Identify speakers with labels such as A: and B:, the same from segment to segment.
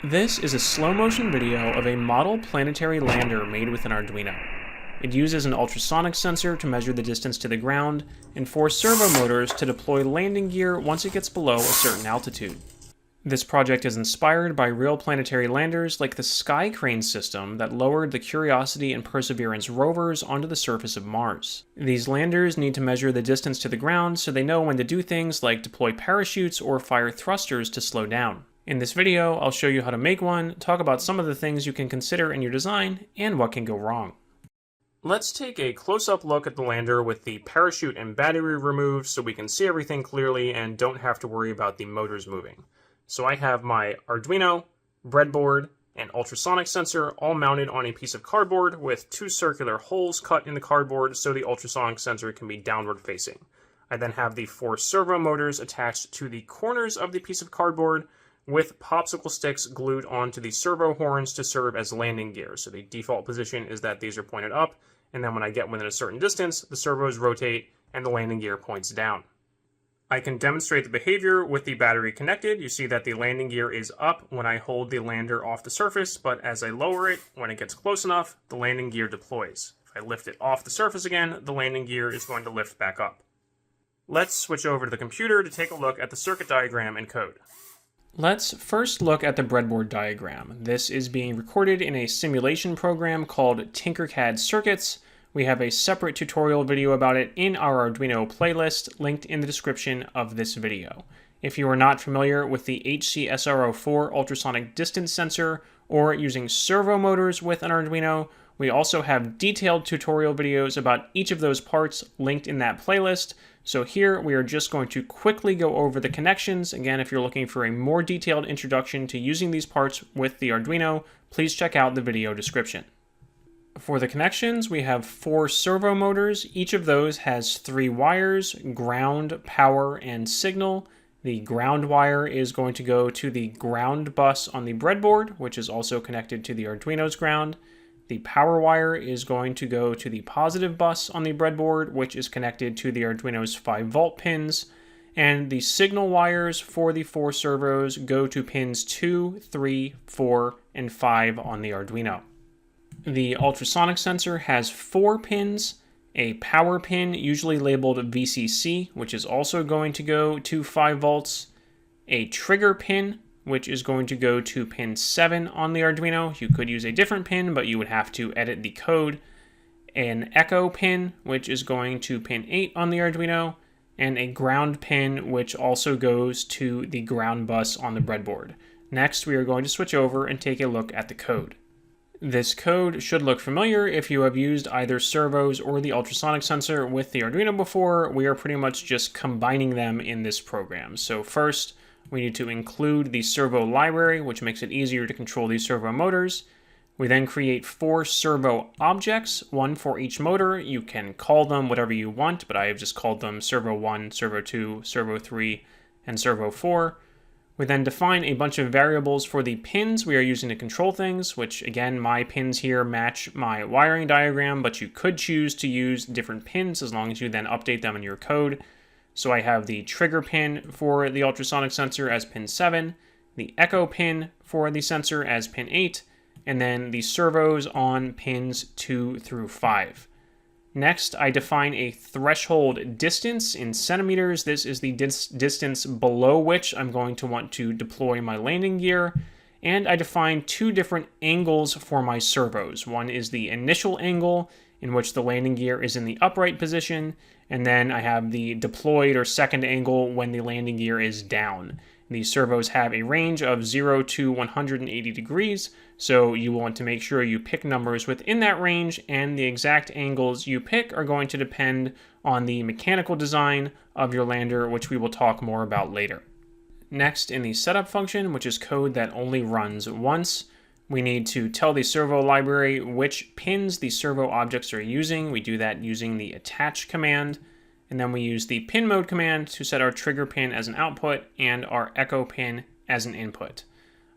A: This is a slow-motion video of a model planetary lander made with an Arduino. It uses an ultrasonic sensor to measure the distance to the ground, and 4 servo motors to deploy landing gear once it gets below a certain altitude. This project is inspired by real planetary landers like the Sky Crane system that lowered the Curiosity and Perseverance rovers onto the surface of Mars. These landers need to measure the distance to the ground so they know when to do things like deploy parachutes or fire thrusters to slow down. In this video, I'll show you how to make one, talk about some of the things you can consider in your design, and what can go wrong. Let's take a close-up look at the lander with the parachute and battery removed so we can see everything clearly and don't have to worry about the motors moving. So I have my Arduino, breadboard, and ultrasonic sensor all mounted on a piece of cardboard with 2 circular holes cut in the cardboard so the ultrasonic sensor can be downward facing. I then have the 4 servo motors attached to the corners of the piece of cardboard with popsicle sticks glued onto the servo horns to serve as landing gear. So the default position is that these are pointed up, and then when I get within a certain distance, the servos rotate and the landing gear points down. I can demonstrate the behavior with the battery connected. You see that the landing gear is up when I hold the lander off the surface, but as I lower it, when it gets close enough, the landing gear deploys. If I lift it off the surface again, the landing gear is going to lift back up. Let's switch over to the computer to take a look at the circuit diagram and code. Let's first look at the breadboard diagram. This is being recorded in a simulation program called Tinkercad Circuits. We have a separate tutorial video about it in our Arduino playlist linked in the description of this video. If you are not familiar with the HCSRO4 ultrasonic distance sensor or using servo motors with an Arduino, we also have detailed tutorial videos about each of those parts linked in that playlist. So here we are just going to quickly go over the connections. Again, if you're looking for a more detailed introduction to using these parts with the Arduino, please check out the video description. For the connections, we have 4 servo motors. Each of those has 3 wires: ground, power, and signal. The ground wire is going to go to the ground bus on the breadboard, which is also connected to the Arduino's ground. The power wire is going to go to the positive bus on the breadboard, which is connected to the Arduino's 5-volt pins. And the signal wires for the 4 servos go to pins 2, 3, 4, and 5 on the Arduino. The ultrasonic sensor has 4 pins, a power pin usually labeled VCC, which is also going to go to 5 volts, a trigger pin, which is going to go to pin 7 on the Arduino. You could use a different pin, but you would have to edit the code. An echo pin, which is going to pin 8 on the Arduino, and a ground pin, which also goes to the ground bus on the breadboard. Next, we are going to switch over and take a look at the code. This code should look familiar if you have used either servos or the ultrasonic sensor with the Arduino before. We are pretty much just combining them in this program. So first, we need to include the servo library, which makes it easier to control these servo motors. We then create 4 servo objects, 1 for each motor. You can call them whatever you want, but I have just called them servo 1, servo 2, servo 3, and servo 4. We then define a bunch of variables for the pins we are using to control things, which again, my pins here match my wiring diagram, but you could choose to use different pins as long as you then update them in your code. So I have the trigger pin for the ultrasonic sensor as pin 7, the echo pin for the sensor as pin 8, and then the servos on pins 2 through 5. Next, I define a threshold distance in centimeters. This is the distance below which I'm going to want to deploy my landing gear. And I define 2 different angles for my servos. One is the initial angle, in which the landing gear is in the upright position, and then I have the deployed or second angle when the landing gear is down. These servos have a range of 0 to 180 degrees, so you want to make sure you pick numbers within that range, and the exact angles you pick are going to depend on the mechanical design of your lander, which we will talk more about later. Next, in the setup function, which is code that only runs once, we need to tell the servo library which pins the servo objects are using. We do that using the attach command. And then we use the pin mode command to set our trigger pin as an output and our echo pin as an input.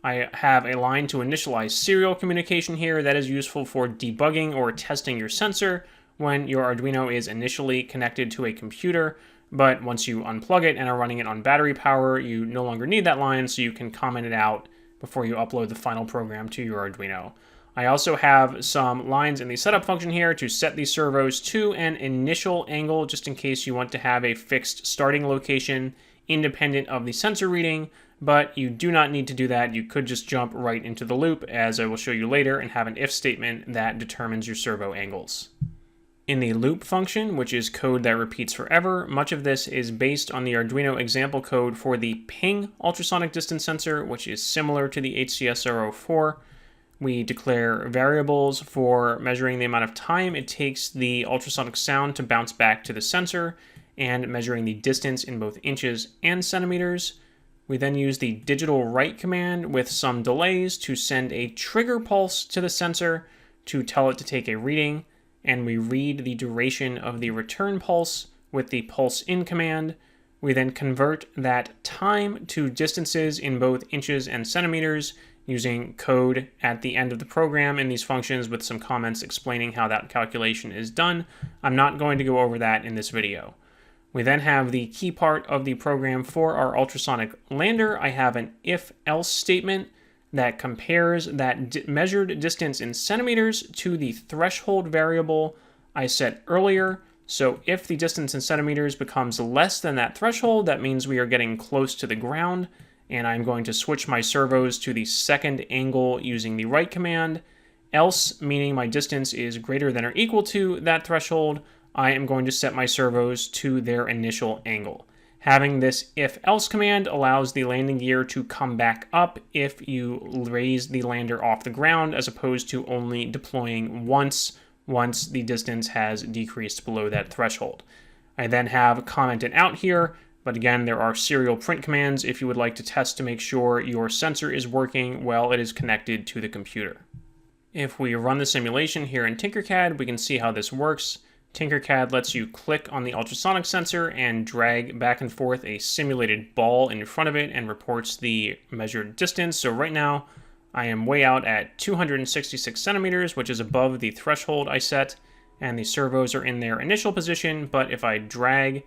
A: I have a line to initialize serial communication here that is useful for debugging or testing your sensor when your Arduino is initially connected to a computer, but once you unplug it and are running it on battery power, you no longer need that line, so you can comment it out before you upload the final program to your Arduino. I also have some lines in the setup function here to set these servos to an initial angle, just in case you want to have a fixed starting location independent of the sensor reading, but you do not need to do that. You could just jump right into the loop, as I will show you later, and have an if statement that determines your servo angles. In the loop function, which is code that repeats forever, much of this is based on the Arduino example code for the ping ultrasonic distance sensor, which is similar to the HCSR04. We declare variables for measuring the amount of time it takes the ultrasonic sound to bounce back to the sensor, and measuring the distance in both inches and centimeters. We then use the digital write command with some delays to send a trigger pulse to the sensor to tell it to take a reading, and we read the duration of the return pulse with the pulse in command. We then convert that time to distances in both inches and centimeters using code at the end of the program in these functions with some comments explaining how that calculation is done. I'm not going to go over that in this video. We then have the key part of the program for our ultrasonic lander. I have an if-else statement that compares that measured distance in centimeters to the threshold variable I set earlier. So if the distance in centimeters becomes less than that threshold, that means we are getting close to the ground, and I'm going to switch my servos to the second angle using the write command. Else, meaning my distance is greater than or equal to that threshold, I am going to set my servos to their initial angle. Having this if-else command allows the landing gear to come back up if you raise the lander off the ground, as opposed to only deploying once the distance has decreased below that threshold. I then have commented out here, but again, there are serial print commands if you would like to test to make sure your sensor is working while it is connected to the computer. If we run the simulation here in Tinkercad, we can see how this works. Tinkercad lets you click on the ultrasonic sensor and drag back and forth a simulated ball in front of it and reports the measured distance. So right now, I am way out at 266 centimeters, which is above the threshold I set, and the servos are in their initial position. But if I drag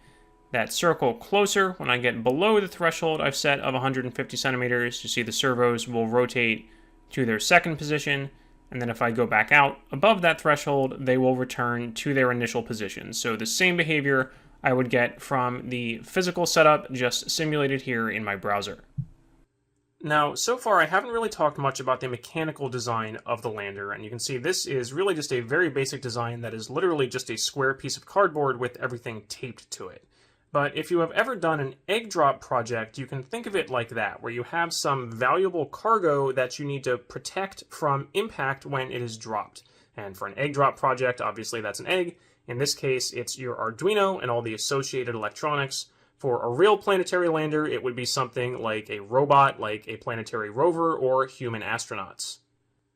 A: that circle closer, when I get below the threshold I've set of 150 centimeters, you see the servos will rotate to their second position. And then if I go back out above that threshold, they will return to their initial position. So the same behavior I would get from the physical setup, just simulated here in my browser. Now, so far I haven't really talked much about the mechanical design of the lander, and you can see this is really just a very basic design that is literally just a square piece of cardboard with everything taped to it. But if you have ever done an egg drop project, you can think of it like that, where you have some valuable cargo that you need to protect from impact when it is dropped. And for an egg drop project, obviously that's an egg. In this case, it's your Arduino and all the associated electronics. For a real planetary lander, it would be something like a robot, like a planetary rover, or human astronauts.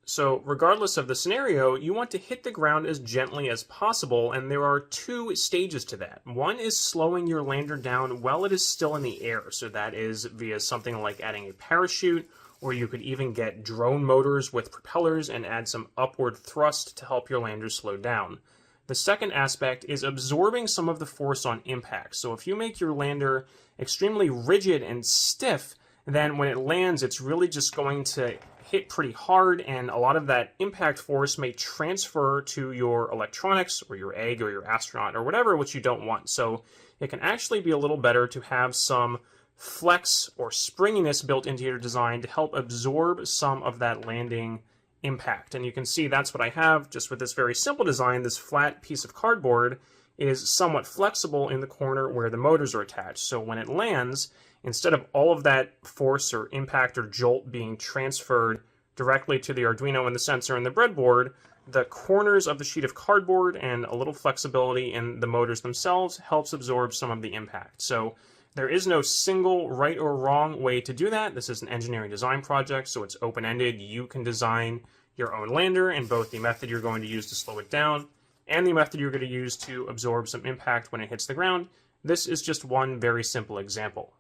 A: So regardless of the scenario, you want to hit the ground as gently as possible, and there are two stages to that. One is slowing your lander down while it is still in the air, so that is via something like adding a parachute, or you could even get drone motors with propellers and add some upward thrust to help your lander slow down. The second aspect is absorbing some of the force on impact. So if you make your lander extremely rigid and stiff, then when it lands, it's really just going to hit pretty hard, and a lot of that impact force may transfer to your electronics or your egg or your astronaut or whatever, which you don't want. So it can actually be a little better to have some flex or springiness built into your design to help absorb some of that landing impact. And you can see that's what I have just with this very simple design. This flat piece of cardboard is somewhat flexible in the corner where the motors are attached. So when it lands, instead of all of that force or impact or jolt being transferred directly to the Arduino and the sensor and the breadboard, the corners of the sheet of cardboard and a little flexibility in the motors themselves helps absorb some of the impact. So there is no single right or wrong way to do that. This is an engineering design project, so it's open-ended. You can design your own lander in both the method you're going to use to slow it down and the method you're going to use to absorb some impact when it hits the ground. This is just one very simple example.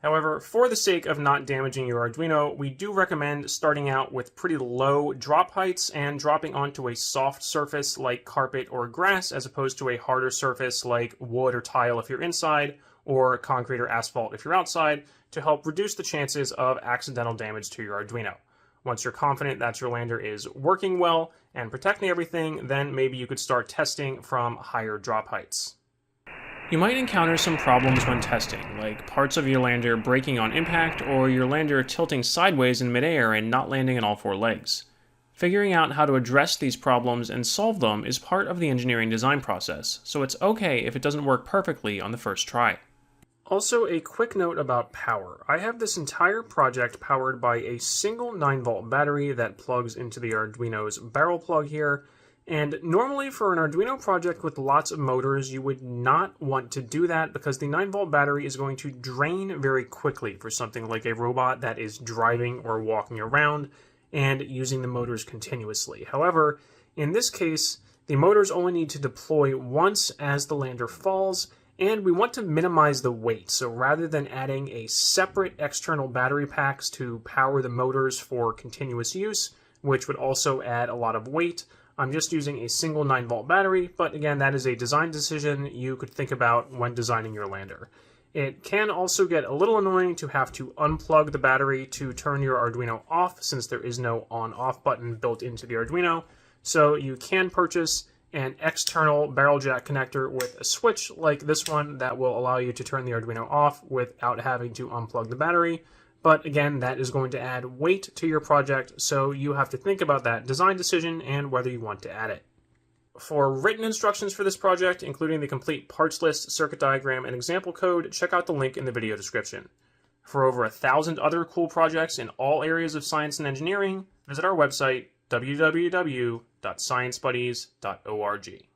A: However, for the sake of not damaging your Arduino, we do recommend starting out with pretty low drop heights and dropping onto a soft surface like carpet or grass as opposed to a harder surface like wood or tile if you're inside, or concrete or asphalt if you're outside, to help reduce the chances of accidental damage to your Arduino. Once you're confident that your lander is working well and protecting everything, then maybe you could start testing from higher drop heights. You might encounter some problems when testing, like parts of your lander breaking on impact or your lander tilting sideways in midair and not landing on all four legs. Figuring out how to address these problems and solve them is part of the engineering design process, so it's okay if it doesn't work perfectly on the first try. Also, a quick note about power. I have this entire project powered by a single 9-volt battery that plugs into the Arduino's barrel plug here, and normally for an Arduino project with lots of motors, you would not want to do that because the 9-volt battery is going to drain very quickly for something like a robot that is driving or walking around and using the motors continuously. However, in this case, the motors only need to deploy once as the lander falls, and we want to minimize the weight. So rather than adding a separate external battery packs to power the motors for continuous use, which would also add a lot of weight, I'm just using a single 9-volt battery, but again, that is a design decision you could think about when designing your lander. It can also get a little annoying to have to unplug the battery to turn your Arduino off, since there is no on-off button built into the Arduino, so you can purchase an external barrel jack connector with a switch like this one that will allow you to turn the Arduino off without having to unplug the battery. But again, that is going to add weight to your project, so you have to think about that design decision and whether you want to add it. For written instructions for this project, including the complete parts list, circuit diagram, and example code, check out the link in the video description. For over 1,000 other cool projects in all areas of science and engineering, visit our website, www.sciencebuddies.org.